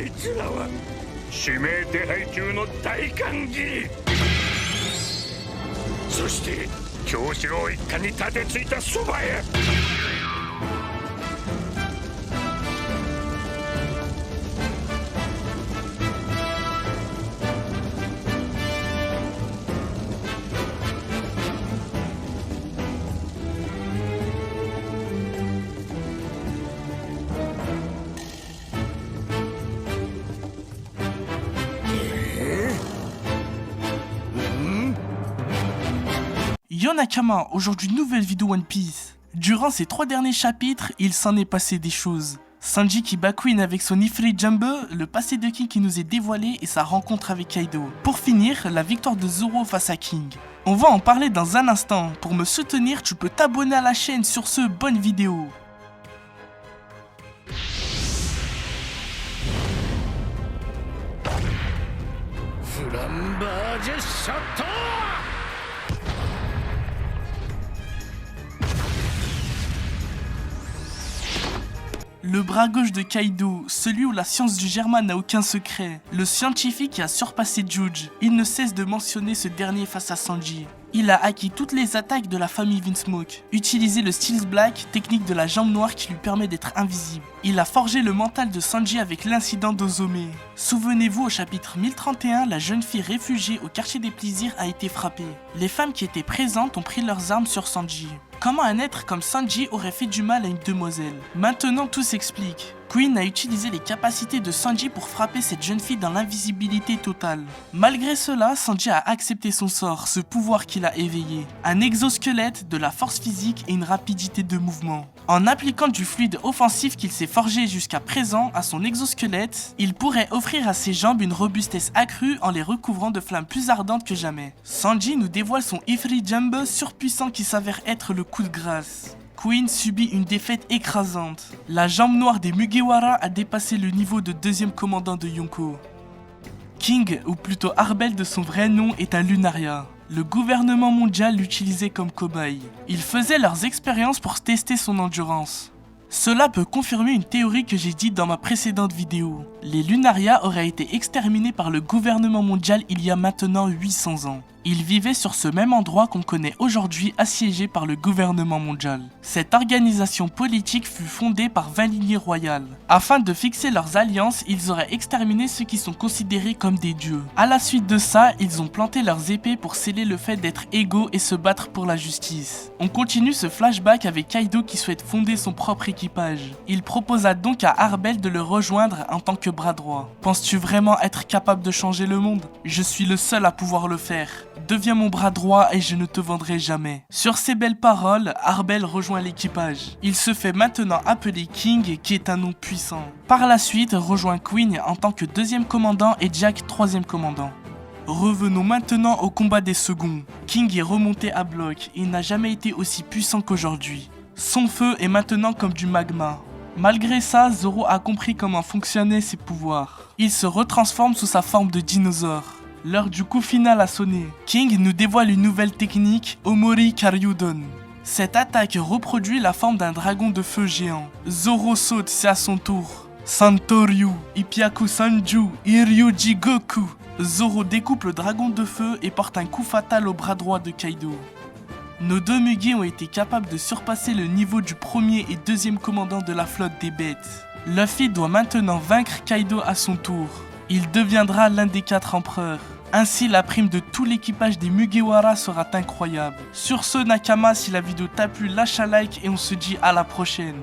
いつらは指名手配中の大官切り。そして京四郎一家に立てついたそばへ。Yo Nakama, aujourd'hui nouvelle vidéo One Piece. Durant ces 3 derniers chapitres, il s'en est passé des choses. Sanji qui bat Queen avec son Ifrit Jumbo, le passé de King qui nous est dévoilé et sa rencontre avec Kaido. Pour finir, la victoire de Zoro face à King. On va en parler dans un instant. Pour me soutenir, tu peux t'abonner à la chaîne. Sur ce, bonne vidéo. Le bras gauche de Kaido, celui où la science du Germain n'a aucun secret. Le scientifique qui a surpassé Juge. Il ne cesse de mentionner ce dernier face à Sanji. Il a acquis toutes les attaques de la famille Vinsmoke. Utilisé le Steel's Black, technique de la jambe noire qui lui permet d'être invisible. Il a forgé le mental de Sanji avec l'incident d'Ozome. Souvenez-vous, au chapitre 1031, la jeune fille réfugiée au quartier des plaisirs a été frappée. Les femmes qui étaient présentes ont pris leurs armes sur Sanji. Comment un être comme Sanji aurait fait du mal à une demoiselle? Maintenant tout s'explique. Queen a utilisé les capacités de Sanji pour frapper cette jeune fille dans l'invisibilité totale. Malgré cela, Sanji a accepté son sort, ce pouvoir qu'il a éveillé. Un exosquelette, de la force physique et une rapidité de mouvement. En appliquant du fluide offensif qu'il s'est forgé jusqu'à présent à son exosquelette, il pourrait offrir à ses jambes une robustesse accrue en les recouvrant de flammes plus ardentes que jamais. Sanji nous dévoile son Ifrit Jumbo surpuissant qui s'avère être le coup de grâce. Queen subit une défaite écrasante. La jambe noire des Mugiwara a dépassé le niveau de deuxième commandant de Yonko. King, ou plutôt Arbel de son vrai nom, est un Lunaria. Le gouvernement mondial l'utilisait comme cobaye. Ils faisaient leurs expériences pour tester son endurance. Cela peut confirmer une théorie que j'ai dite dans ma précédente vidéo. Les Lunaria auraient été exterminés par le gouvernement mondial il y a maintenant 800 ans. Ils vivaient sur ce même endroit qu'on connaît aujourd'hui assiégé par le gouvernement mondial. Cette organisation politique fut fondée par 20 lignées royales. Afin de fixer leurs alliances, ils auraient exterminé ceux qui sont considérés comme des dieux. À la suite de ça, ils ont planté leurs épées pour sceller le fait d'être égaux et se battre pour la justice. On continue ce flashback avec Kaido qui souhaite fonder son propre équipage. Il proposa donc à Arbel de le rejoindre en tant que bras droit. Penses-tu vraiment être capable de changer le monde? Je suis le seul à pouvoir le faire. Deviens mon bras droit et je ne te vendrai jamais. Sur ces belles paroles, Arbel rejoint l'équipage. Il se fait maintenant appeler King, qui est un nom puissant. Par la suite, rejoint Queen en tant que deuxième commandant et Jack troisième commandant. Revenons maintenant au combat des seconds. King est remonté à bloc et il n'a jamais été aussi puissant qu'aujourd'hui. Son feu est maintenant comme du magma. Malgré ça, Zoro a compris comment fonctionnaient ses pouvoirs. Il se retransforme sous sa forme de dinosaure. L'heure du coup final a sonné. King nous dévoile une nouvelle technique, Omori Karyudon. Cette attaque reproduit la forme d'un dragon de feu géant. Zoro saute, c'est à son tour. Santoryu, Ipyaku Sanju, Iryuji Goku. Zoro découpe le dragon de feu et porte un coup fatal au bras droit de Kaido. Nos deux Mugi ont été capables de surpasser le niveau du premier et deuxième commandant de la flotte des bêtes. Luffy doit maintenant vaincre Kaido à son tour. Il deviendra l'un des 4 empereurs. Ainsi, la prime de tout l'équipage des Mugiwara sera incroyable. Sur ce, Nakama, si la vidéo t'a plu, lâche un like et on se dit à la prochaine.